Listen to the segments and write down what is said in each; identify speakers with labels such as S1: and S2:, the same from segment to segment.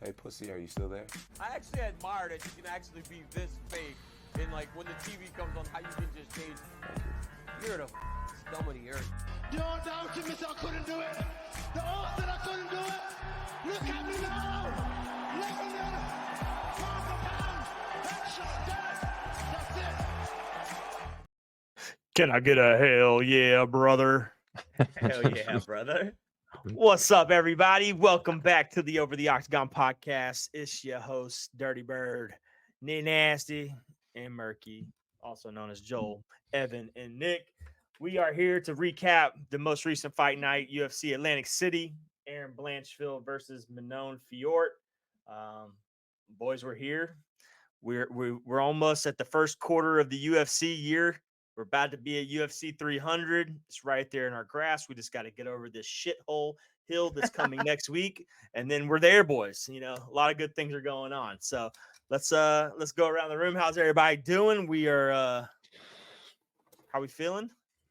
S1: Hey, pussy, are you still there?
S2: I actually admire that you can actually be this fake, and like when the TV comes on, how you can just change. You're the scum of the earth.
S3: The old doubt to me said I couldn't do it. The old said I couldn't do it. Look at me now. Level it. Pound for pound. Headshot dead. That's it.
S4: Can I get a hell yeah, brother?
S5: Hell yeah, brother.
S4: What's up, everybody? Welcome back to the Over the Octagon podcast. It's your host, Dirty Bird, Nasty, and Murky, also known as Joel, Evan, and Nick. We are here to recap the most recent fight night, UFC Atlantic City, Aaron Blanchfield versus Fiorot. Boys, we're here. We're almost at the first quarter of the UFC year. We're about to be at UFC 300. It's right there in our grasp. We just got to get over this shithole hill that's coming next week, and then we're there, boys. You know, a lot of good things are going on. So let's go around the room. How's everybody doing? We are how we feeling?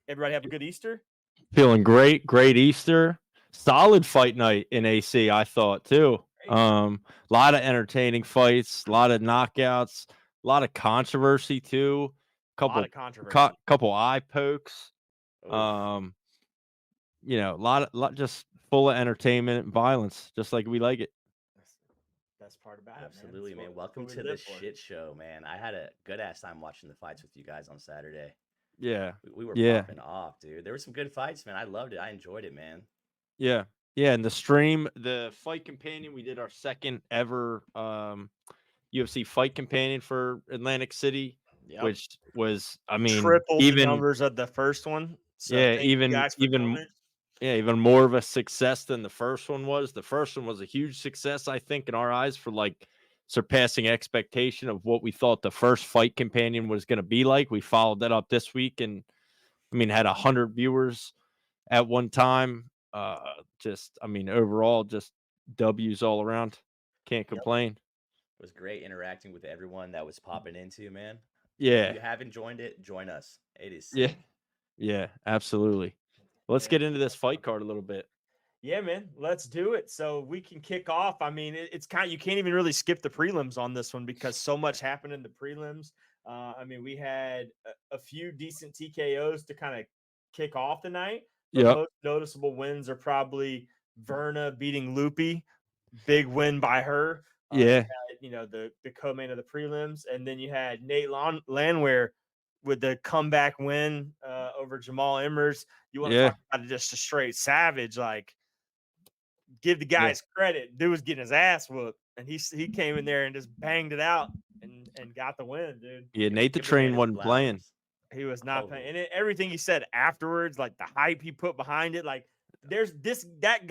S4: Everybody have a good Easter?
S6: Feeling great. Great Easter. Solid fight night in AC, I thought too. A lot of entertaining fights, a lot of knockouts, a lot of controversy too. Couple eye pokes. You know, a lot just full of entertainment and violence, just like we like it.
S4: That's part about it.
S5: Absolutely, man. Welcome to the shit show, man. I had a good ass time watching the fights with you guys on Saturday.
S6: Yeah,
S5: we were popping off, dude. There were some good fights, man. I loved it. I enjoyed it, man.
S6: Yeah. And the stream, the fight companion, we did our second ever UFC fight companion for Atlantic City. Yep. Which was, I mean,
S4: triple the numbers of the first one. So
S6: yeah, even more of a success than the first one was. The first one was a huge success, I think, in our eyes, for like surpassing expectation of what we thought the first fight companion was going to be like. We followed that up this week, and I mean, had 100 viewers at one time. Overall, just W's all around. Can't complain.
S5: It was great interacting with everyone that was popping into, man.
S6: Yeah.
S5: If you haven't joined it, join us. It is
S6: sick. Yeah, absolutely. Let's get into this fight card a little bit.
S4: Yeah, man, let's do it. So we can kick off. I mean, it's kind of, you can't even really skip the prelims on this one because so much happened in the prelims. I mean, we had a few decent TKOs to kind of kick off the night. The most noticeable wins are probably Verna beating Loopy. Big win by her.
S6: Yeah.
S4: You had, the co-main of the prelims. And then you had Nate Landwehr with the comeback win over Jamal Emmers. You want to talk about just a straight savage, like give the guys credit. Dude was getting his ass whooped, and he came in there and just banged it out and got the win, dude.
S6: Yeah, Nate the Train wasn't playing.
S4: He was not playing. And everything he said afterwards, like the hype he put behind it, like there's like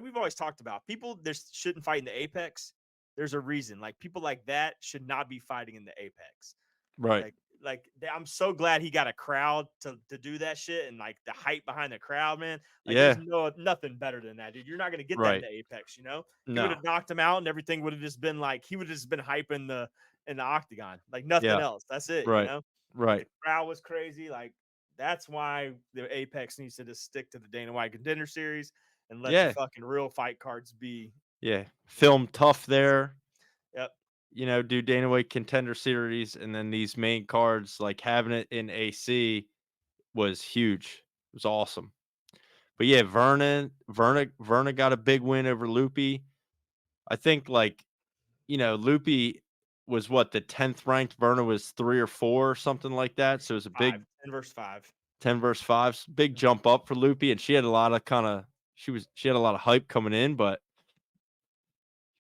S4: we've always talked about, people shouldn't fight in the Apex. There's a reason. Like people like that should not be fighting in the Apex.
S6: Right.
S4: Like I'm so glad he got a crowd to do that shit, and like the hype behind the crowd, man. Like, there's nothing better than that, dude. You're not gonna get that in the Apex, you know. He would have knocked him out, and everything would have just been like he would have just been hyping in the Octagon, like nothing else. That's it,
S6: right?
S4: You know?
S6: Right.
S4: The crowd was crazy. Like that's why the Apex needs to just stick to the No.1 Contender series and let the fucking real fight cards be.
S6: Yeah, film tough there.
S4: Yep.
S6: You know, do Dana White Contender Series, and then these main cards, like having it in AC was huge. It was awesome. But yeah, Verna got a big win over Loopy. I think, like, Loopy was the 10th ranked. Verna was 3 or 4 or something like that. So it was a big
S4: 10 versus 5.
S6: 10 versus 5. Big jump up for Loopy, and she had a lot of she had a lot of hype coming in, but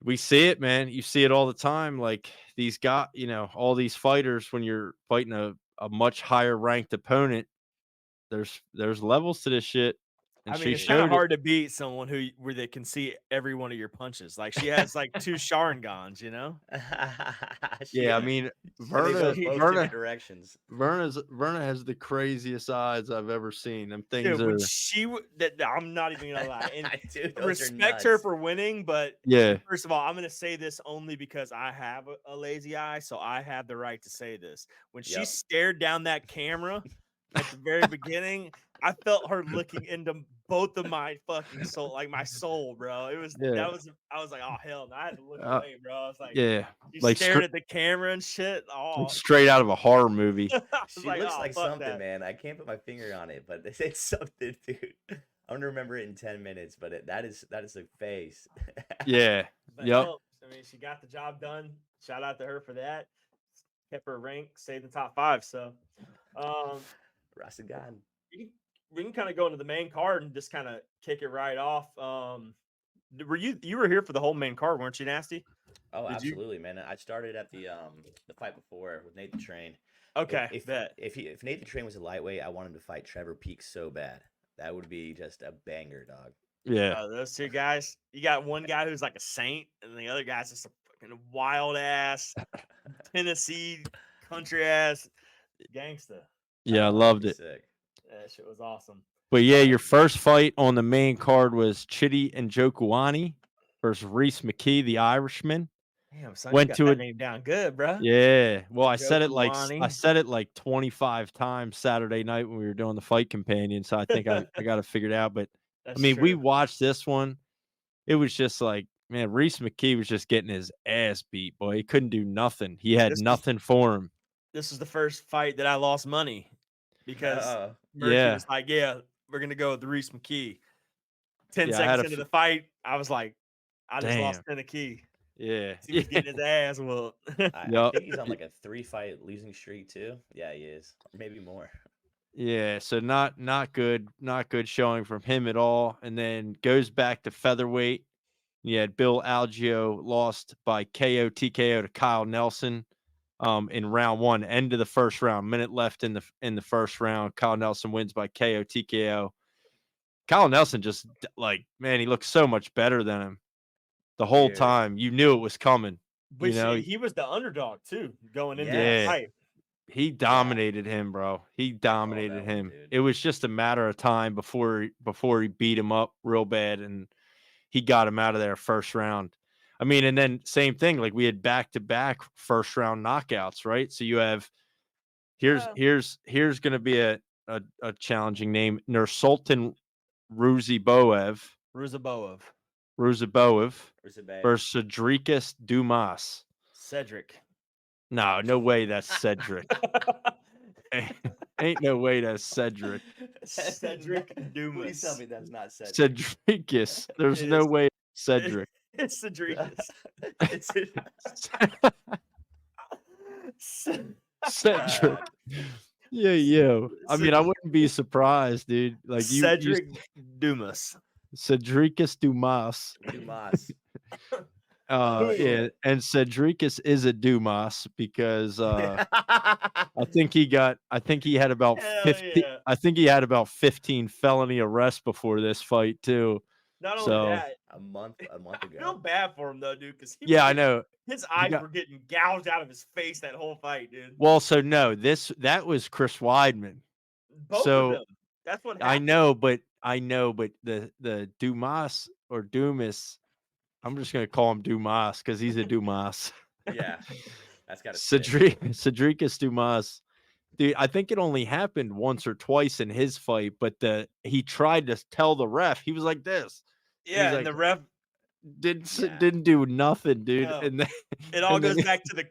S6: we see it, man. You see it all the time. Like these guys, all these fighters, when you're fighting a much higher ranked opponent, there's levels to this shit. And
S4: I mean, it's kind of hard to beat someone where they can see every one of your punches. Like she has like 2 Sharingans, you know?
S6: Yeah, I mean, Verna has the craziest eyes I've ever seen. Them things
S4: I'm not even gonna lie. And
S5: Dude,
S4: respect her for winning, but
S6: yeah.
S4: First of all, I'm gonna say this only because I have a lazy eye, so I have the right to say this. When she stared down that camera at the very beginning, I felt her looking into both of my fucking soul, like my soul, bro. It was
S6: Yeah.
S4: I was like, oh hell no, I had to look
S6: Uh,
S4: away, bro. I was like,
S6: Yeah,
S4: she's
S6: like
S4: staring at the camera and shit. Oh,
S6: straight out of a horror movie.
S4: I was
S5: She looks
S4: oh,
S5: like
S4: fuck
S5: something,
S4: that.
S5: man. I can't put my finger on it, but it's something, dude. I'm gonna remember it in 10 minutes, but that is a face.
S6: Yeah.
S4: But
S6: Yep.
S4: no, I mean, she got the job done. Shout out to her for that. Kept her rank, stayed in the top 5. So,
S5: Rasagan.
S4: we can kind of go into the main card and just kind of kick it right off. Were you were here for the whole main card, weren't you, Nasty?
S5: Oh,
S4: Did you?
S5: absolutely, man. I started at the fight before with Nathan Train.
S4: Okay,
S5: If
S4: bet.
S5: if Nathan Train was a lightweight, I want him to fight Trevor Peek so bad. That would be just a banger, dog.
S6: Yeah.
S4: Those two guys. You got one guy who's like a saint, and the other guy's just a fucking wild ass Tennessee country ass gangsta.
S6: Yeah, I loved it.
S5: Sick.
S4: That shit was awesome.
S6: But yeah, your first fight on the main card was Chidi and Njokuani versus Reese McKee, the Irishman.
S4: Damn, son,
S6: Went
S4: you got
S6: to
S4: that
S6: it.
S4: name down good, bro.
S6: Yeah. Well, I
S4: Njokuani.
S6: said it like 25 times Saturday night when we were doing the fight companion. So I think I got it figured out. But
S4: That's
S6: I mean, we
S4: true.
S6: watched this one. It was just like, man, Reese McKee was just getting his ass beat, boy. He couldn't do nothing. He had nothing for him.
S4: This was the first fight that I lost money because Murphy
S6: Yeah.
S4: was like, yeah, we're going to go with Reese McKee. 10
S6: Yeah, I had
S4: seconds
S6: a
S4: into the fight, I was like, I just lost
S6: Damn.
S4: 10 a key.
S6: Yeah.
S4: He was getting his ass whooped.
S5: I
S6: Yup.
S5: think he's on like a 3-fight losing streak too. Yeah, he is. Or maybe more.
S6: Yeah, so not good showing from him at all. And then goes back to featherweight. You had Bill Algeo lost by KO TKO to Kyle Nelson in round 1, end of the first round, minute left in the first round. Kyle Nelson wins by KO TKO. Kyle Nelson just like, man, he looks so much better than him. The whole
S5: Dude.
S6: time you knew it was coming.
S4: Which
S6: You know,
S4: he was the underdog too, going into
S5: Yeah.
S4: that fight.
S6: he dominated him, bro. He dominated
S5: that one,
S6: him.
S5: dude.
S6: It was just a matter of time before he beat him up real bad, and he got him out of there first round. I mean, and then same thing, like we had back-to-back first round knockouts, right? So you have here's going to be a challenging name, Nursultan Ruziboev
S4: Ruziboev.
S5: Where's it, babe?
S6: versus Cedricus Dumas.
S4: Cedric.
S6: No way that's Cedric. Ain't no way that's Cedric.
S4: Cedric
S5: Please
S4: Dumas.
S5: tell me that's not Cedric.
S6: Cedricus. There's
S4: It
S6: no
S4: is.
S6: way it's Cedric.
S4: It's Cedricus.
S5: It's
S6: Cedric. Yeah. I mean, I wouldn't be surprised, dude. Like you
S4: Cedric Dumas.
S6: Cedricus Dumas.
S5: Dumas.
S6: Yeah, and Cedricus is a Dumas because I think he had about
S4: Hell
S6: 50
S4: yeah.
S6: I think he had about 15 felony arrests before this fight too.
S4: Not only
S6: So-
S4: that,
S5: a month
S4: I
S5: ago.
S4: feel bad for him though, dude. Because
S6: Yeah, I know.
S4: his eyes
S6: got-
S4: were getting gouged out of his face that whole fight, dude.
S6: Well, so no, that was Chris Weidman.
S4: Both
S6: so,
S4: of them. That's what happened.
S6: I know, but the Dumas or Dumas, I'm just gonna call him Dumas because he's a Dumas.
S5: Yeah, that's got to
S6: Cedricus Dumas, dude. I think it only happened once or twice in his fight, but he tried to tell the ref. He was like this.
S4: Yeah, and
S6: like,
S4: the ref.
S6: Didn't do nothing, dude.
S4: No.
S6: And then,
S4: It all
S6: and then-
S4: goes back to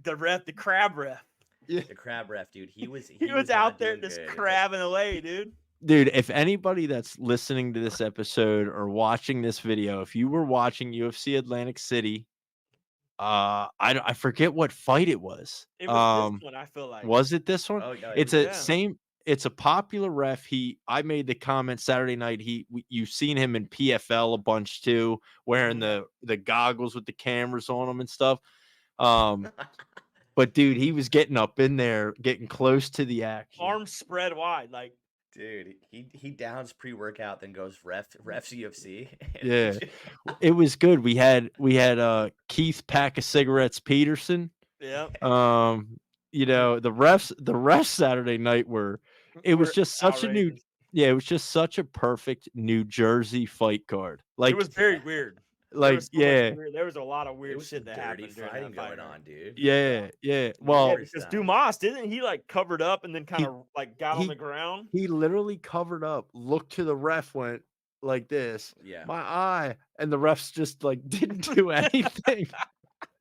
S4: the ref, the crab ref.
S5: The crab ref, dude. He was
S4: He was out there just crabbing away, dude.
S6: dude, if anybody that's listening to this episode or watching this video, if you were watching UFC Atlantic City, I forget what fight it was.
S4: It was this one, I feel like.
S6: Was it this one?
S5: Oh, yeah,
S6: It's
S5: was-
S6: a same. It's a popular ref. I made the comment Saturday night. You've seen him in PFL a bunch too, wearing the goggles with the cameras on them and stuff. But dude, he was getting up in there, getting close to the action.
S4: Arms spread wide, like
S5: Dude, he downs pre-workout, then goes refs UFC.
S6: Yeah. It was good. We had Keith Pack of Cigarettes Peterson.
S4: yeah.
S6: You know, the refs Saturday night it was just such it was just such a perfect New Jersey fight card. Like
S4: It was very weird. There
S6: Like,
S4: was so much
S6: yeah,
S4: weird, there was a lot of
S5: It
S4: weird
S5: was
S4: shit
S5: some
S4: that
S5: dirty
S4: happened during
S5: fighting
S4: that fight.
S5: going on, dude.
S6: yeah.
S4: Yeah,
S6: Well,
S5: Numerous
S4: because
S5: times.
S4: Dumas didn't he like covered up and then kind
S6: He-
S4: of like got on
S6: he-
S4: the ground?
S6: he literally covered up, looked to the ref, went like this,
S5: Yeah.
S6: my eye, and the refs just like didn't do anything.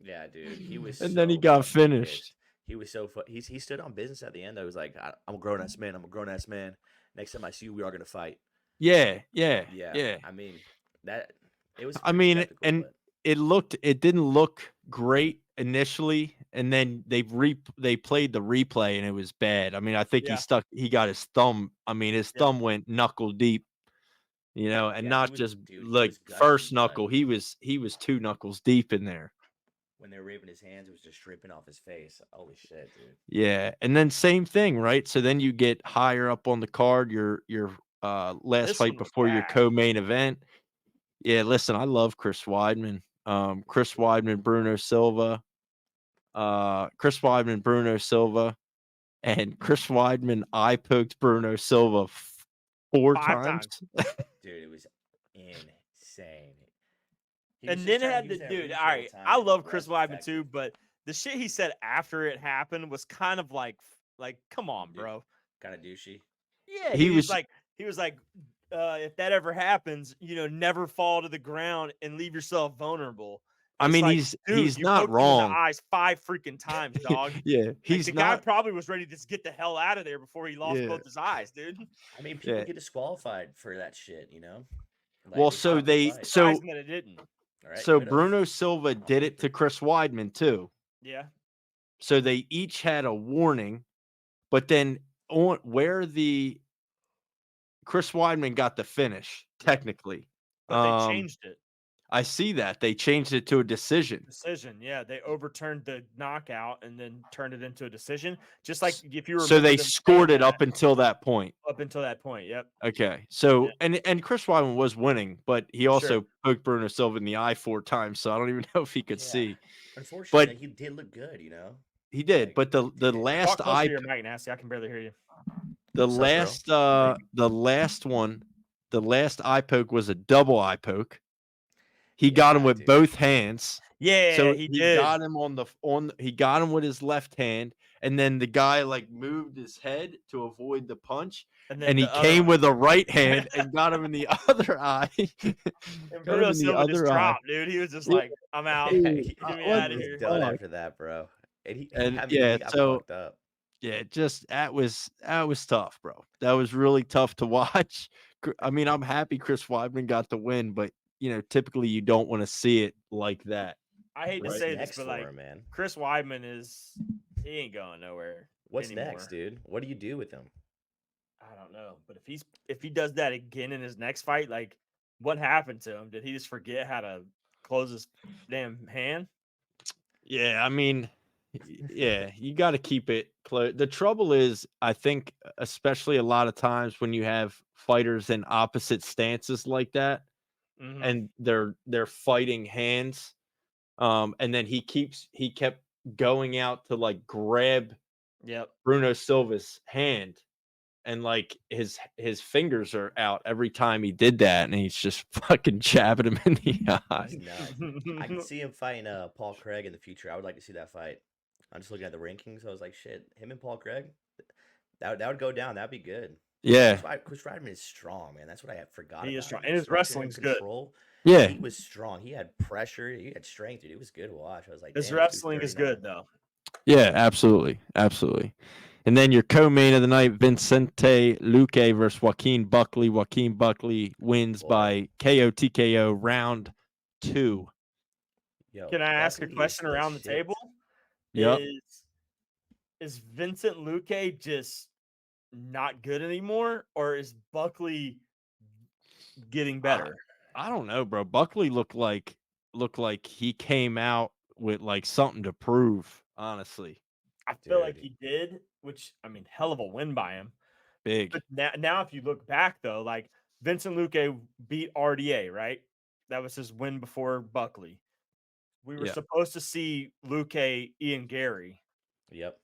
S5: Yeah, dude. He was
S6: And then he
S5: so
S6: got
S5: fucking
S6: finished.
S5: pissed. He was so he stood on business at the end. I was like, I'm a grown ass man. I'm a grown ass man. Next time I see you, we are gonna fight.
S6: Yeah.
S5: I mean, that it was.
S6: I
S5: Pretty
S6: mean,
S5: skeptical,
S6: and
S5: but
S6: it didn't look great initially, and then they played the replay and it was bad. I mean, I think
S4: Yeah.
S6: he got his thumb. I mean, his
S4: Yeah.
S6: thumb went knuckle deep, and
S5: yeah,
S6: not
S5: he was,
S6: just
S5: dude, he
S6: like
S5: was gushing
S6: first
S5: blood.
S6: knuckle. He was 2 knuckles deep in there.
S5: When they were ripping his hands, it was just dripping off his face. Holy shit, dude.
S6: Yeah, and then same thing, right? So then you get higher up on the card, your last
S4: This
S6: fight
S4: one was
S6: before your
S4: bad.
S6: co-main event. Yeah, listen, I love Chris Weidman. Chris Weidman, Bruno Silva. Chris Weidman, Bruno Silva, and Chris Weidman eye poked Bruno Silva 4
S4: 5
S6: times.
S5: Dude, it was insane. He
S4: And
S5: was just
S4: then it
S5: trying
S4: had
S5: to
S4: the
S5: use that
S4: dude.
S5: reach
S4: All
S5: the whole
S4: right,
S5: time,
S4: I
S5: and the
S4: love
S5: refs
S4: Chris
S5: was
S4: Weidman
S5: effective.
S4: too, but the shit he said after it happened was kind of like, come on,
S5: Dude,
S4: bro.
S5: Kind of douchey.
S4: Yeah,
S6: He
S4: he was
S6: was-
S4: like, if that ever happens, never fall to the ground and leave yourself vulnerable.
S6: I
S4: It's
S6: mean,
S4: like,
S6: he's
S4: dude, you
S6: not
S4: poked him in
S6: wrong.
S4: the eyes 5 freaking times, dog.
S6: Yeah,
S4: Like,
S6: he's
S4: the guy
S6: not.
S4: probably was ready to just get the hell out of there before he lost
S6: Yeah.
S4: both his eyes, dude.
S5: I mean, people
S6: Yeah.
S5: get disqualified for that shit, you know. Like,
S6: Well,
S5: they
S6: so
S5: stop the
S6: they
S5: fight.
S6: so
S4: Surprising that it didn't.
S5: All right,
S6: so
S5: could've.
S6: Bruno Silva did it to Chris Weidman too.
S4: Yeah.
S6: So they each had a warning, but then on where the Chris Weidman got the finish technically.
S4: But they changed it.
S6: I see that they changed it to a decision.
S4: Decision. Yeah, they overturned the knockout and then turned it into a decision. Just like if you remember,
S6: So they
S4: them
S6: scored
S4: saying
S6: it up until that point.
S4: up until that point. Yep.
S6: Okay. So
S4: Yeah.
S6: and Chris Weidman was winning, but he also poked Bruno Silva in the eye 4 times, so I don't even know if he could
S5: Yeah.
S6: see.
S5: Unfortunately, he did look good, you know.
S6: He did,
S5: Like,
S6: but the
S5: did.
S6: last
S4: Talk close
S6: eye
S4: to your mic, Nasty. I can barely hear you.
S6: the
S5: What's up, bro?
S6: last the last one, the last eye poke was a double eye poke. He got him with
S5: dude.
S6: both hands.
S4: Yeah,
S6: So
S4: he did.
S6: got him he got him with his left hand, and then the guy like moved his head to avoid the punch,
S4: then
S6: and he
S4: the other
S6: came
S4: one.
S6: with a right hand and got him in the other eye.
S4: And
S6: Got him
S4: Bruno
S6: in the
S4: Silva just
S6: other eye.
S4: dropped, dude. He was just
S6: Yeah.
S4: like, I'm out.
S6: Yeah,
S4: Get me
S6: what
S4: out of
S6: the
S4: here.
S5: Done
S6: fuck?
S5: after that, bro. And he
S6: And
S5: got
S6: so
S5: fucked up.
S6: yeah, just that was tough, bro. That was really tough to watch. I mean, I'm happy Chris Weidman got the win, but typically you don't want to see it like that.
S4: I hate to
S5: What's
S4: say
S5: next
S4: this, but
S5: for
S4: like
S5: him, man?
S4: Chris Weidman he ain't going nowhere.
S5: What's
S4: anymore.
S5: next, dude? What do you do with him?
S4: I don't know, but if he does that again in his next fight, like what happened to him? Did he just forget how to close his damn hand?
S6: Yeah, I mean, yeah, you got to keep it close. The trouble is, I think, especially a lot of times when you have fighters in opposite stances like that,
S4: Mhm.
S6: and they're fighting hands, and then he kept going out to like grab
S4: Yep.
S6: Bruno Silva's hand, and like his fingers are out every time he did that, and he's just fucking jabbing him in the eye.
S5: He's nuts. I can see him fighting Paul Craig in the future. I would like to see that fight. I'm just looking at the rankings. I was like, shit, him and Paul Craig, that would go down. That'd be good.
S6: Yeah,
S5: Chris Weidman is strong, man. That's what I forgot.
S4: He
S5: about
S4: is strong.
S5: him.
S4: And his
S5: Structure
S4: wrestling's good.
S5: control.
S6: yeah.
S5: He was strong. He had pressure. He had strength, dude. It was good to watch. I was like,
S4: His
S5: damn,
S4: wrestling is
S5: 239.
S4: good though.
S6: Yeah, absolutely. And then your co-main of the night, Vincente Luque versus Joaquin Buckley. Joaquin Buckley wins
S5: Boy.
S6: by KO TKO round 2.
S5: Yo,
S4: Can I ask a
S5: Buckley is
S4: question
S5: the
S4: around the
S5: shit.
S4: table?
S6: Yep.
S4: Is Vincent Luque just not good anymore, or is Buckley getting better?
S6: I don't know, bro. Buckley looked like he came out with like something to prove, honestly.
S4: I feel like
S5: Dude.
S4: he did, which I mean, hell of a win by him.
S6: Big.
S4: But now if you look back though, like Vincent Luque beat RDA, right? That was his win before Buckley. We were
S6: Yeah.
S4: supposed to see Luque, Ian Gary,
S5: Yep.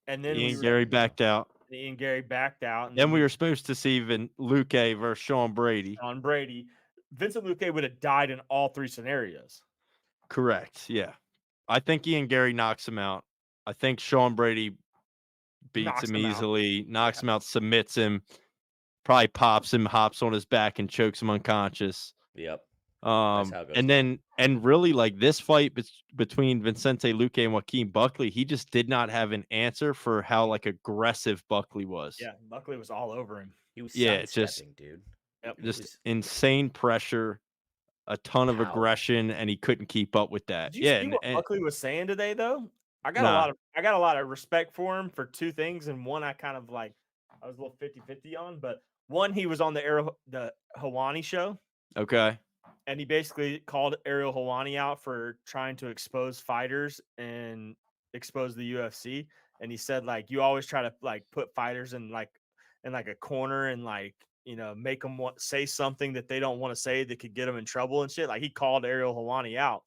S4: and then
S6: Ian Gary backed out.
S4: Ian Gary backed out, and
S6: Then we were supposed to see Luque versus Sean Brady.
S4: on Brady. Vincent Luque would have died in all 3 scenarios.
S6: Correct. Yeah. I think Ian Gary knocks him out. I think Sean Brady beats
S4: Knocks
S6: him
S4: him out.
S6: easily, knocks him out, submits him, probably pops him, hops on his back, and chokes him unconscious.
S5: Yep. That's how it goes
S6: And
S5: down.
S6: really, like, this fight between Vicente Luque and Joaquin Buckley, he just did not have an answer for how, like, aggressive Buckley was.
S4: Yeah, Buckley was all over him.
S5: He was
S6: Yeah,
S5: sidestepping, dude.
S4: Yep.
S5: He
S6: Just
S5: was-
S6: insane pressure, a ton of
S5: Ow.
S6: aggression, and he couldn't keep up with that.
S4: Did you
S6: Yeah,
S4: see what Buckley was saying today, though? I got
S6: Nah.
S4: a lot of respect for him for 2 things, and one I kind of like I was a little 50-50 on, but one, he was on the Hawani show,
S6: okay.
S4: and he basically called Ariel Hawani out for trying to expose fighters and expose the UFC. And he said, like, you always try to like put fighters in like a corner and like, you know, make them say something that they don't want to say that could get them in trouble and shit. Like, he called Ariel Hawani out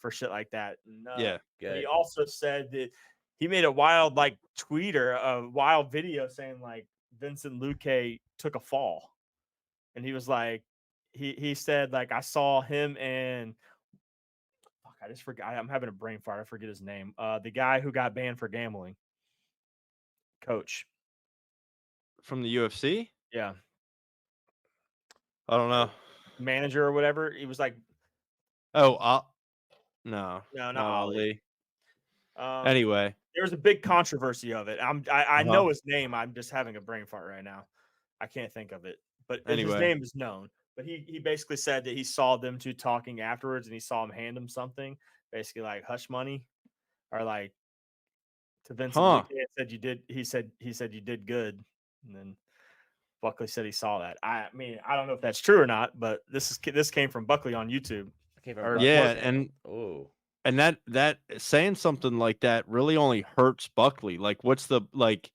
S4: for shit like that. And,
S6: Yeah.
S4: and he
S5: Good.
S4: also said that he made a wild like tweet or a wild video saying like Vincent Luque took a fall, and he was like, he said like, I saw him and fuck, I just forgot. I'm having a brain fart. I forget his name. The guy who got banned for gambling, coach.
S6: From the UFC?
S4: Yeah,
S6: I don't know.
S4: manager or whatever. He was like,
S6: Oh,
S4: no, not
S6: not
S4: Ali.
S6: Ali. Anyway,
S4: there was a big controversy of it. I
S6: Uh-huh.
S4: know his name. I'm just having a brain fart right now. I can't think of it, but his
S6: Anyway.
S4: name is known. But he basically said that he saw them 2 talking afterwards, and he saw him hand him something, basically like hush money, or like to Vincent
S6: Huh.
S4: Luque and said you did. He said you did good, and then Buckley said he saw that. I mean, I don't know if that's true or not, but this came from Buckley on YouTube.
S5: Came
S4: Or-
S5: from
S6: Yeah,
S5: Buckley. Oh,
S6: and that saying something like that really only hurts Buckley. Like, what's the like?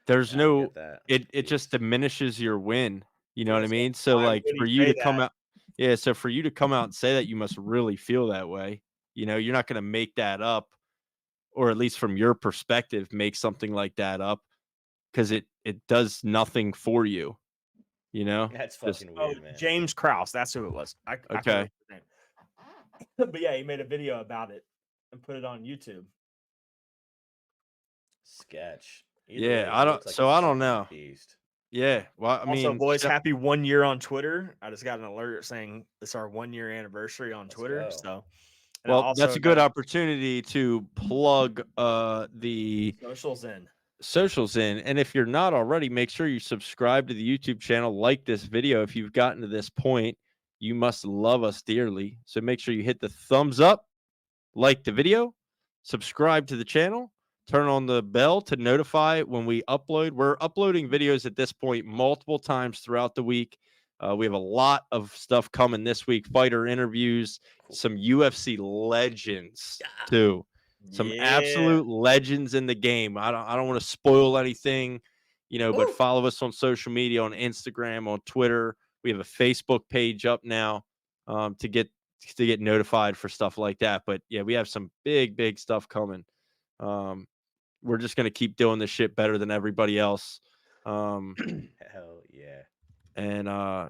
S6: There's
S5: yeah, I
S6: no.
S5: get that.
S6: It just diminishes your win. You know
S4: Yeah,
S6: what I
S4: so
S6: mean? So
S4: why
S6: like
S4: would
S6: for
S4: he
S6: you
S4: say
S6: to come
S4: that?
S6: out, yeah. So for you to come out and say that, you must really feel that way. You know, you're not going to make that up, or at least from your perspective, make something like that up because it does nothing for you. You know,
S5: That's
S6: Just-
S5: fucking
S4: Oh,
S5: weird, man.
S4: James Krause. That's who it was. I
S6: Okay.
S4: forget his name. But yeah, he made a video about it and put it on YouTube.
S5: Sketch.
S6: Yeah,
S5: way,
S6: I
S5: he
S6: don't-
S5: looks like
S6: so
S5: a
S6: I don't
S5: fucking
S6: know.
S5: beast.
S6: yeah. Well, I mean,
S4: Also, boys,
S6: so-
S4: happy 1 year on Twitter. I just got an alert saying it's our 1 year anniversary on
S5: Let's
S4: Twitter.
S5: go.
S4: So, and I
S6: well,
S4: also
S6: that's a good
S4: got
S6: opportunity to plug the
S4: socials in.
S6: socials in. And if you're not already, make sure you subscribe to the YouTube channel, like this video. If you've gotten to this point, you must love us dearly. So make sure you hit the thumbs up, like the video, subscribe to the channel, turn on the bell to notify when we upload. We're uploading videos at this point multiple times throughout the week. We have a lot of stuff coming this week, fighter interviews, some UFC legends too. Some absolute legends in the game. I don't want to spoil anything, you know, but follow us on social media, on Instagram, on Twitter. We have a Facebook page up now to get notified for stuff like that. But yeah, we have some big stuff coming. We're just gonna keep doing this shit better than everybody else.
S5: Hell yeah.
S6: And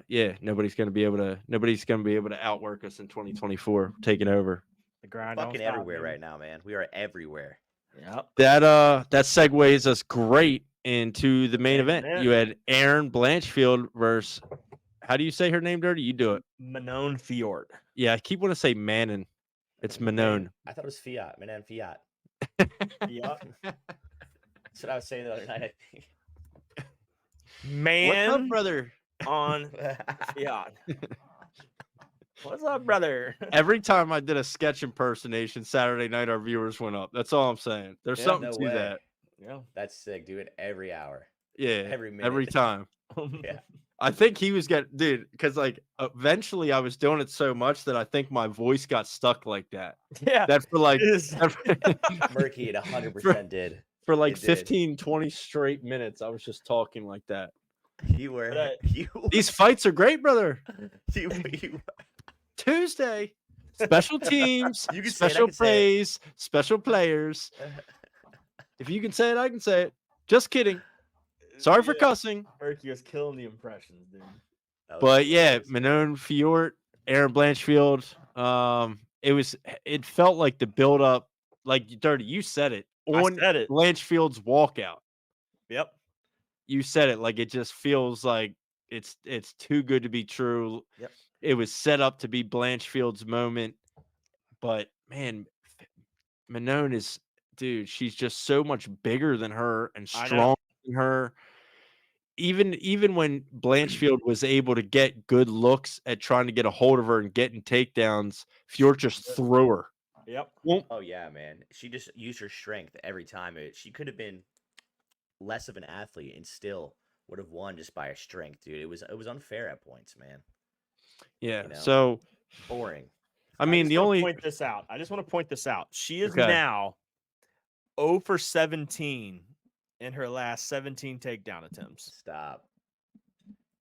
S6: yeah, nobody's gonna be able to outwork us in 2024, taking over.
S4: The grind
S5: Fucking
S4: don't stop,
S5: everywhere
S4: baby.
S5: right now, man. We are everywhere.
S4: Yep.
S6: That segues us great into the main event.
S4: event.
S6: You had Aaron Blanchfield versus, how do you say her name, Dirty? You do it.
S4: Manon Fiorot.
S6: Yeah, I keep wanting to say Manon. It's Manon.
S5: I thought it was Fiat. Man, Fiat.
S4: Yep.
S5: That's what I was saying the other night, I think.
S4: Man
S6: What's up, brother?
S4: on Fiat. What's up, brother?
S6: Every time I did a sketch impersonation Saturday night, our viewers went up. That's all I'm saying. There's
S4: Yeah,
S6: something
S5: no
S6: to
S5: way.
S6: that.
S4: Yeah.
S5: That's sick. Do it every hour.
S6: Yeah,
S5: Every minute.
S6: every time.
S5: Yeah.
S6: I think he was getting, dude, because like eventually I was doing it so much that I think my voice got stuck like that.
S4: Yeah.
S6: That for like
S5: Murky, it 100% did.
S6: for like
S5: It did.
S6: 15, 20 straight minutes, I was just talking like that.
S5: You were.
S4: But,
S5: You.
S6: These fights are great, brother.
S5: You.
S6: Tuesday, special teams,
S5: You can say it, I
S6: special
S5: can say it.
S6: plays, special players. If you can say it, I can say it. Just kidding. Sorry for cussing.
S4: Murky was killing the impressions, dude.
S5: That was
S6: But yeah,
S5: hilarious.
S6: Manon Fiorot, Aaron Blanchfield. It felt like the build up, like Dirty, you said it
S4: I
S6: on
S4: said it.
S6: Blanchfield's walkout.
S4: Yep.
S6: You said it, like it just feels like it's too good to be true.
S4: Yep.
S6: It was set up to be Blanchfield's moment, but man, Manon is, dude, she's just so much bigger than her and
S4: I know.
S6: stronger than her. Even when Blanchfield was able to get good looks at trying to get a hold of her and getting takedowns, Fiorot just threw her.
S4: Yep.
S5: Oh yeah, man. She just used her strength every time. She could have been less of an athlete and still would have won just by her strength, dude. It was unfair at points, man.
S6: Yeah.
S5: You know?
S6: So
S5: Boring.
S6: I mean, the only
S4: point this out. I just want to point this out. She is
S6: Okay.
S4: now 0 for 17 in her last 17 takedown attempts.
S5: Stop.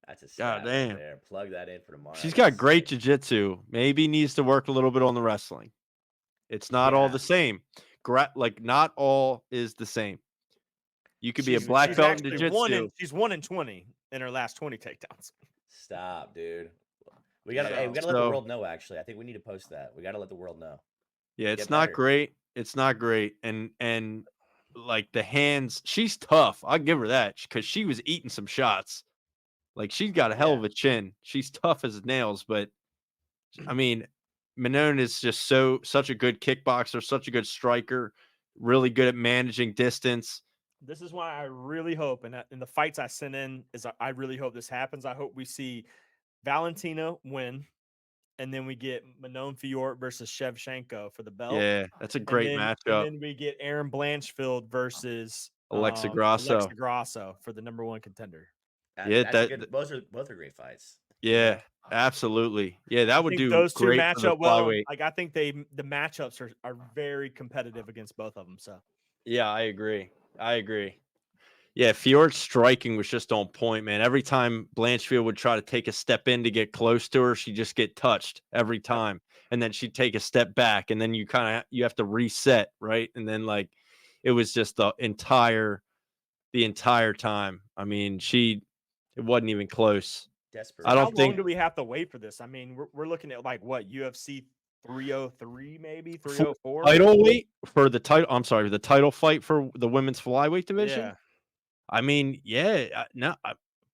S5: That's a stat
S6: damn.
S5: right there. Plug that in for tomorrow.
S6: She's
S5: That's
S6: got great
S5: sick.
S6: jiu-jitsu. Maybe needs to work a little bit on the wrestling. It's not all
S5: Yeah.
S6: the same. Like not all is the same. You could be a
S5: She's-
S6: black
S5: she's
S6: belt in
S5: actually
S6: jiu-jitsu.
S4: She's 1 in 20 in her last 20 takedowns.
S5: Stop, dude. We gotta
S4: Yeah.
S5: we gotta let the world know, actually. I think we need to post that. We gotta let the world know.
S6: Yeah, it's
S5: Get
S6: not
S5: better.
S6: great. It's not great. And like the hands, she's tough. I'll give her that because she was eating some shots. Like she's got a hell of a chin. She's tough as nails, but I mean, Manon is just such a good kickboxer, such a good striker, really good at managing distance.
S4: This is why I really hope, and in the fights I sent in, is I really hope this happens. I hope we see Valentina win, and then we get Manon Fiorot versus Shevchenko for the belt.
S6: Yeah, that's a great matchup.
S4: And then we get Aaron Blanchfield versus
S6: Alexa Grasso.
S4: Alexa Grasso for the #1 contender.
S6: Yeah,
S5: That's good. Both are great fights.
S6: Yeah, absolutely. Yeah, that would do
S4: those two
S6: great
S4: match
S6: for the
S4: up well.
S6: flyweight.
S4: Like I think the matchups are very competitive against both of them. So
S6: Yeah, I agree. Yeah, Fiort's striking was just on point, man. Every time Blanchfield would try to take a step in to get close to her, she'd just get touched every time. And then she'd take a step back, and then you have to reset, right? And then like it was just the entire time. I mean, it wasn't even close.
S5: Desperate.
S6: I don't
S4: how
S6: think
S4: long do we have to wait for this? I mean, we're looking at like what, UFC 303, maybe 304.
S6: title weight for the title. I'm sorry, the title fight for the women's flyweight division.
S4: Yeah.
S6: I mean, yeah, no,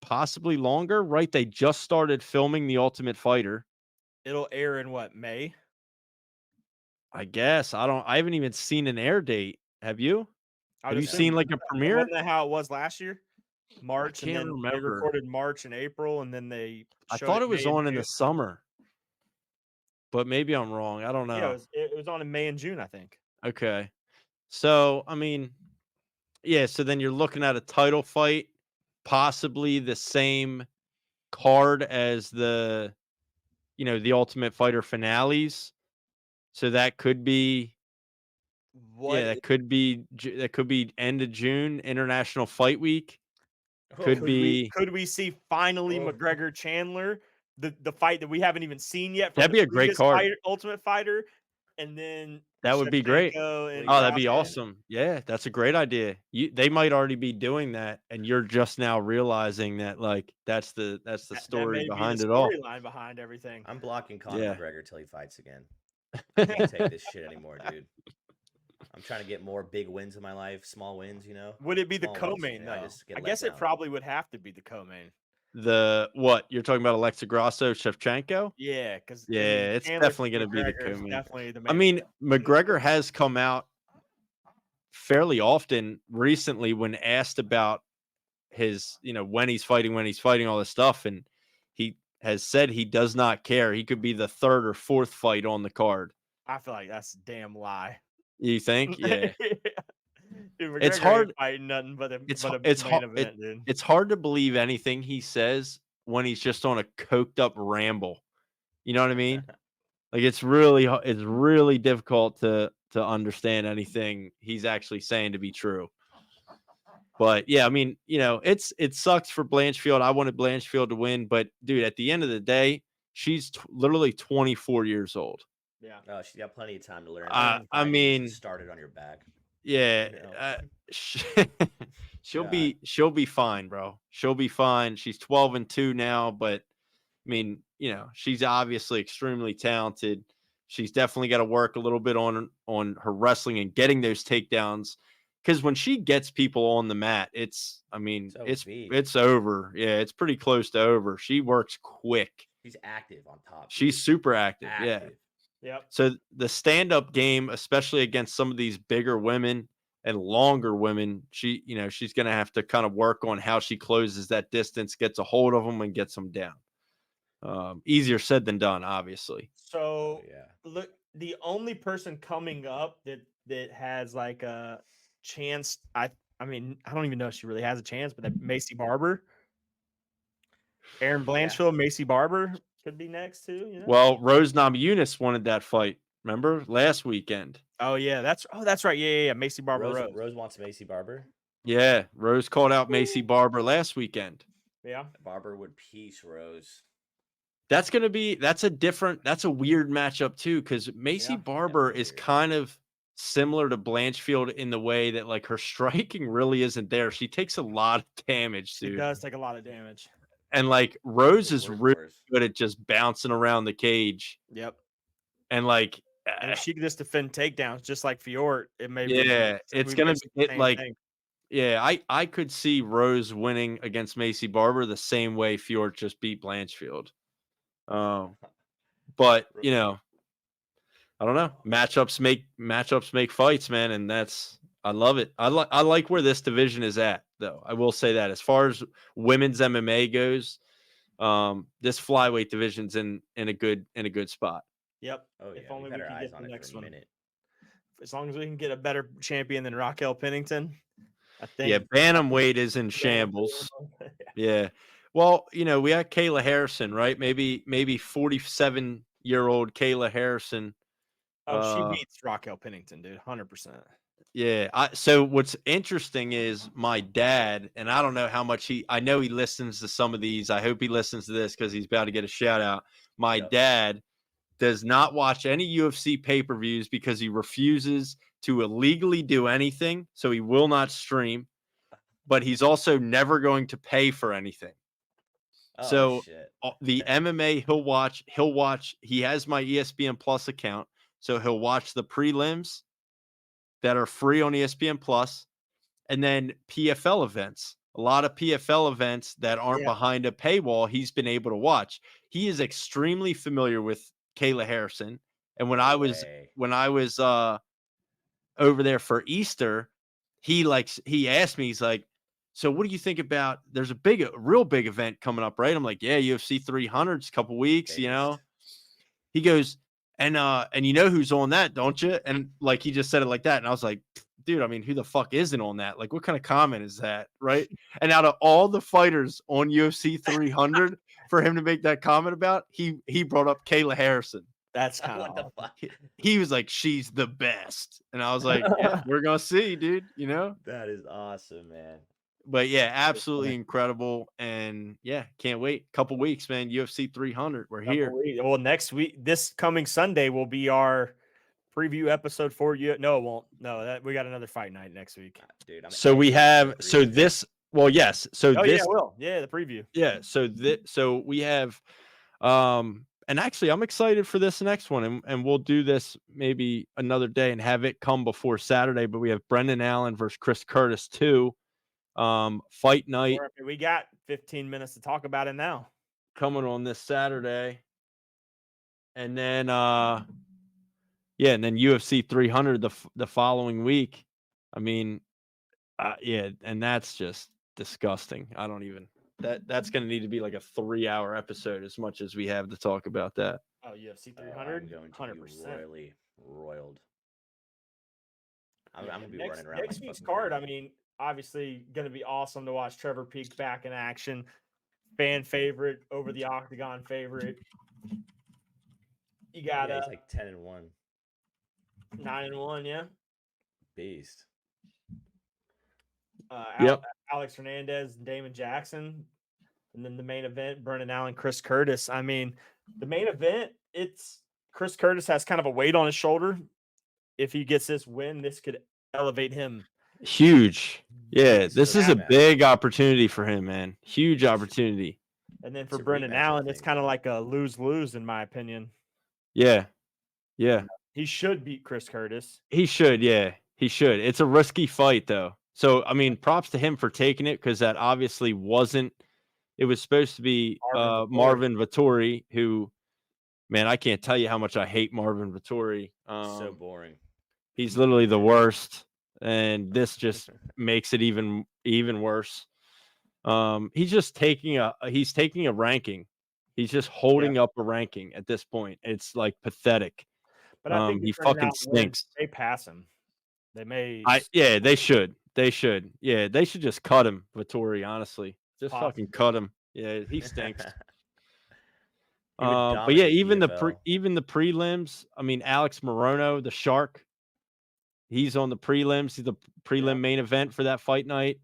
S6: possibly longer, right? They just started filming The Ultimate Fighter.
S4: It'll air in what, May?
S6: I guess. I haven't even seen an air date. Have you?
S4: I
S6: Have
S4: would
S6: you
S4: assume
S6: seen like a
S4: that-
S6: premiere?
S4: Wasn't that how it was last year? March,
S6: can't
S4: and then they
S6: remember.
S4: recorded March and April, and then they.
S6: I
S4: showed
S6: thought it was
S4: May and
S6: on in the
S4: June.
S6: summer, but maybe I'm wrong. I don't know.
S4: Yeah, it was on in May and June, I think.
S6: Okay. So, I mean, yeah, so then you're looking at a title fight, possibly the same card as the Ultimate Fighter finales. So that could be
S4: What
S6: that could be end of June, International Fight Week. Could be
S4: could we see finally
S5: Oh.
S4: McGregor Chandler, the fight that we haven't even seen yet? From
S6: That'd
S4: the
S6: be a great
S4: previous
S6: card.
S4: Ultimate Fighter, and then
S6: That would be great.
S4: Shevchenko and
S6: Oh, that'd be
S4: Grasso.
S6: awesome. Yeah, that's a great idea. They might already be doing that, and you're just now realizing that like that's the
S4: That
S6: story
S4: may be
S6: behind
S4: the
S6: it all.
S4: storyline behind everything.
S5: I'm blocking Conor
S6: Yeah.
S5: McGregor till he fights again. I can't take this shit anymore, dude. I'm trying to get more big wins in my life, small wins,
S4: Would it be the
S5: Small wins,
S4: co-main
S5: and I
S4: though?
S5: just get
S4: I
S5: let
S4: guess it
S5: down.
S4: probably would have to be the co-main.
S6: The what you're talking about, Alexa Grasso, Shevchenko?
S4: Yeah, because
S6: Yeah, it's definitely going to be the co-main.
S4: Definitely the main.
S6: I mean, McGregor has come out fairly often recently when asked about his, when he's fighting, all this stuff, and he has said he does not care. He could be the third or fourth fight on the card.
S4: I feel like that's a damn lie.
S6: You think? Yeah.
S4: Dude,
S6: It's
S4: McGregor
S6: hard-
S4: ain't fighting nothing but a
S6: it's
S4: main
S6: hard-
S4: event, dude.
S6: It's hard to believe anything he says when he's just on a coked up ramble. You know what I mean? Like it's really difficult to understand anything he's actually saying to be true. But yeah, I mean, it sucks for Blanchfield. I wanted Blanchfield to win, but dude, at the end of the day, she's literally 24 years old.
S4: Yeah.
S5: Oh, she's got plenty of time to learn.
S6: I
S5: Fighting
S6: mean-
S5: just started on your back.
S6: Yeah,
S5: You know?
S6: she'll be fine, bro. She'll be fine. She's 12-2 now, but mean, she's obviously extremely talented. She's definitely got to work a little bit on her wrestling and getting those takedowns. Because when she gets people on the mat, it's over. Yeah, it's pretty close to over. She works quick.
S5: She's active on top.
S6: She's super active. Yeah.
S4: Yep.
S6: So the stand-up game, especially against some of these bigger women and longer women, she's going to have to kind of work on how she closes that distance, gets a hold of them, and gets them down. Easier said than done, obviously.
S4: So look, the only person coming up that has like a chance, I mean, I don't even know if she really has a chance, but that Macy Barber, Aaron Blanchfield, Macy Barber could be next too.
S6: Well, Rose Namajunas wanted that fight. Remember last weekend?
S4: Oh yeah, that's right. Yeah. Macy Barber.
S5: Rose wants Macy Barber.
S6: Yeah, Rose called out Macy Barber last weekend.
S4: Yeah,
S5: Barber would piece Rose.
S6: That's a weird matchup too, because Macy Barber is kind of similar to Blanchfield in the way that like her striking really isn't there. She takes a lot of damage, dude.
S4: She does take a lot of damage.
S6: And like Rose is really good at just bouncing around the cage.
S4: Yep.
S6: And like,
S4: and if she can just defend takedowns just like Fiorot, it may
S6: it's gonna be like thing. Yeah, I could see Rose winning against Macy Barber the same way Fiorot just beat Blanchfield. But I don't know. Matchups make fights, man, and I love it. I like where this division is at, though. I will say that as far as women's MMA goes, this flyweight division's in a good spot.
S4: Yep.
S5: Oh yeah.
S4: If only
S5: we
S4: can
S5: eyes
S4: get
S5: on
S4: the
S5: it
S4: next
S5: for a
S4: one.
S5: minute.
S4: As long as we can get a better champion than Raquel Pennington, I think.
S6: Yeah, bantamweight is in shambles. Yeah. Well, we got Kayla Harrison, right? Maybe 47-year-old Kayla Harrison.
S4: Oh, she beats Raquel Pennington, dude, 100%.
S6: Yeah. So what's interesting is my dad, and I don't know how much I know he listens to some of these. I hope he listens to this because he's about to get a shout out. My dad does not watch any UFC pay-per-views because he refuses to illegally do anything. So he will not stream, but he's also never going to pay for anything. So the MMA he'll watch. He has my ESPN Plus account, so he'll watch the prelims that are free on ESPN Plus, and then PFL events. A lot of PFL events that aren't behind a paywall, he's been able to watch. He is extremely familiar with Kayla Harrison, and when I was over there for Easter, he asked me, he's like, so what do you think about, there's a real big event coming up, right? I'm like, yeah, UFC 300's a couple weeks, He goes, and you know who's on that, don't you? And like, he just said it like that. And I was like, dude, I mean, who the fuck isn't on that? Like, what kind of comment is that? Right. And out of all the fighters on UFC 300 for him to make that comment about, he brought up Kayla Harrison.
S4: That's kind
S5: of what the fuck.
S6: He was like, she's the best. And I was like, yeah, we're going to see, dude,
S5: That is awesome, man.
S6: But yeah, absolutely incredible. And yeah, can't wait. Couple weeks, man. UFC 300. We're here.
S4: Well, next week, this coming Sunday will be our preview episode for you. No, it won't. No, we got another fight night next week.
S5: Dude,
S6: so we have, so this, well, yes. So this,
S4: yeah, the preview.
S6: Yeah. So we have, and actually I'm excited for this next one, and we'll do this maybe another day and have it come before Saturday, but we have Brendan Allen versus Chris Curtis 2. Fight night.
S4: We got 15 minutes to talk about it now.
S6: Coming on this Saturday. And then and then UFC 300 the following week. I mean, and that's just disgusting. I don't even that's going to need to be like a 3-hour episode as much as we have to talk about that.
S4: Oh, UFC 300,
S5: I'm going to
S4: 100%.
S5: be royally roiled. I'm going to be running around
S4: next week's card. I mean, obviously going to be awesome to watch Trevor Peek back in action. Fan favorite over the Octagon favorite. You got
S5: he's like 10-1.
S4: 9-1, yeah.
S5: Beast.
S4: Alex Hernandez, Damon Jackson. And then the main event, Brendan Allen, Chris Curtis. I mean, the main event, it's Chris Curtis has kind of a weight on his shoulder. If he gets this win, this could elevate him.
S6: Huge. Yeah, this is a big opportunity for him, man. Huge opportunity.
S4: And then
S5: It's
S4: for
S5: a
S4: Brendan
S5: rematch, I
S4: Allen, it's
S5: think.
S4: kind of like a lose-lose in my opinion.
S6: Yeah. Yeah.
S4: He should beat Chris Curtis.
S6: He should, yeah. He should. It's a risky fight though. So I mean, props to him for taking it because that obviously wasn't. It was supposed to be
S4: Marvin
S6: Marvin Vettori, who, man, I can't tell you how much I hate Marvin Vettori.
S5: So boring.
S6: He's literally the worst, and this just makes it even worse. He's just taking a ranking. He's just holding up a ranking at this point. It's like pathetic.
S4: But I think
S6: He
S4: if Brendan
S6: fucking
S4: Allen wins,
S6: stinks.
S4: they pass him. They may.
S6: Yeah, they should. They should. Yeah, they should just cut him, Vittori, honestly. Just fucking cut him. Yeah, he stinks.
S5: He would
S6: But yeah,
S5: dominate
S6: even the prelims, I mean, Alex Morono, the Shark, he's on the prelims. He's the prelim main event for that fight night.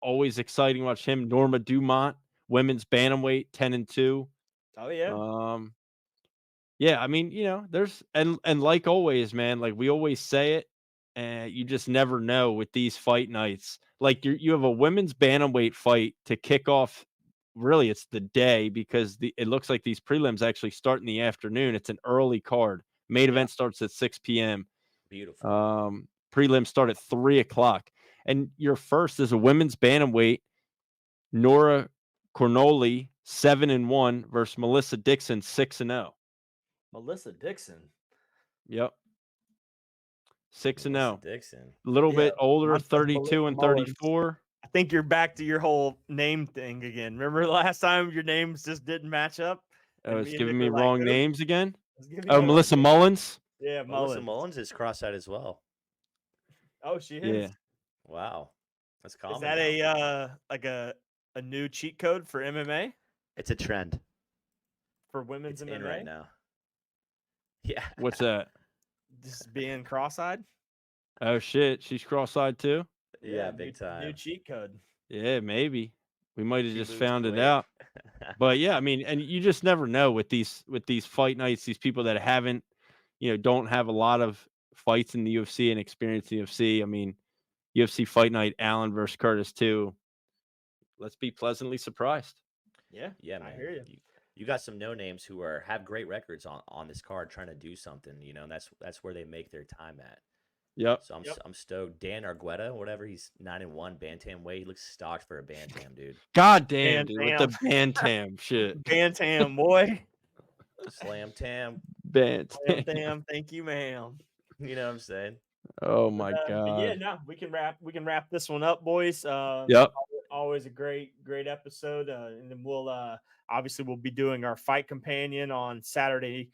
S6: Always exciting to watch him. Norma Dumont, women's bantamweight, 10-2.
S4: Oh yeah.
S6: Yeah, I mean, there's and like always, man, like we always say it, and you just never know with these fight nights. Like you have a women's bantamweight fight to kick off. Really, it's the day because it looks like these prelims actually start in the afternoon. It's an early card. Main event starts at 6 p.m.
S5: Beautiful.
S6: Prelims start at 3 o'clock, and your first is a women's bantamweight, Nora Cornoli, 7-1 versus Melissa Dixon, 6-0.
S4: Melissa Dixon.
S6: Yep. 6-0.
S5: Dixon.
S6: A little bit older,
S4: Montez
S6: 32 and
S4: Mullins.
S6: 34.
S4: I think you're back to your whole name thing again. Remember the last time your names just didn't match up?
S6: Oh,
S4: And
S6: it's
S4: and
S6: giving
S4: Nick
S6: me
S4: were like,
S6: wrong
S4: "Who?"
S6: names again.
S4: It's giving
S6: Oh,
S4: you
S6: Melissa
S4: wrong-
S6: Mullins.
S4: Yeah,
S5: Melissa
S4: Mullins.
S5: Mullins is cross-eyed as well.
S4: Oh, she is.
S6: Yeah.
S5: Wow. That's common.
S4: Is that
S5: now.
S4: a new cheat code for MMA
S5: It's a trend.
S4: for women's
S5: It's
S4: MMA
S5: in right now. Yeah.
S6: What's that?
S4: Just being cross-eyed.
S6: Oh shit, she's cross-eyed too.
S5: Yeah, big
S4: new
S5: time.
S4: cheat code.
S6: Yeah, maybe we might have
S5: She
S6: just
S5: moves
S6: found it
S5: quick.
S6: out. But yeah, I mean, and you just never know with these fight nights. These people that haven't, don't have a lot of fights in the UFC and experience in the UFC. I mean, UFC Fight Night, Allen versus Curtis too. Let's be pleasantly surprised.
S4: Yeah,
S5: Yeah, man.
S4: I hear you.
S5: You got some no names who have great records on this card trying to do something, and that's where they make their time at.
S6: Yep.
S5: So I'm stoked. Dan Argueta, whatever, he's 9-1 bantamweight. He looks stocked for a bantam, dude.
S6: God damn, dude, with the
S4: Bantam.
S6: bantam shit.
S4: Bantam, boy.
S5: Slam tam.
S6: Bantam.
S4: Bantam, thank you, ma'am.
S5: You know what I'm saying?
S6: Oh my
S4: But
S6: god.
S4: yeah, no, we can wrap this one up, boys.
S6: Yep.
S4: Always a great episode, and then we'll obviously we'll be doing our fight companion on Saturday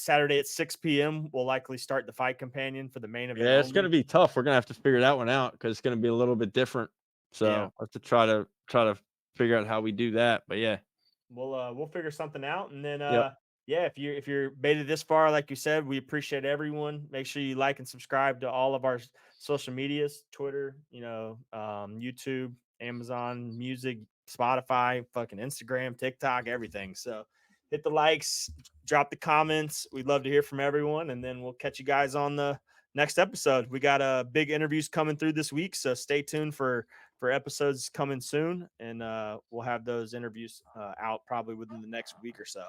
S4: at 6 p.m. We'll likely start the fight companion for the main event.
S6: Yeah, it's gonna be tough. We're gonna have to figure that one out because it's gonna be a little bit different. So
S4: Yeah.
S6: I have to try to figure out how we do that. But yeah,
S4: we'll figure something out, and then
S6: Yep.
S4: yeah, if you're made it this far, like you said, we appreciate everyone. Make sure you like and subscribe to all of our social medias: Twitter, YouTube, Amazon Music, Spotify, fucking Instagram, TikTok, everything. So hit the likes, drop the comments. We'd love to hear from everyone, and then we'll catch you guys on the next episode. We got big interviews coming through this week, so stay tuned for episodes coming soon, and we'll have those interviews out probably within the next week or so.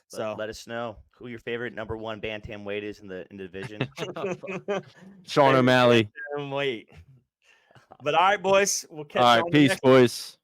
S4: So
S5: Let us know who your favorite #1 bantamweight is in the division.
S6: Sean O'Malley.
S4: Wait. But all right, boys, we'll catch
S6: All
S4: you
S6: right,
S4: on the
S6: peace,
S4: next
S6: boys.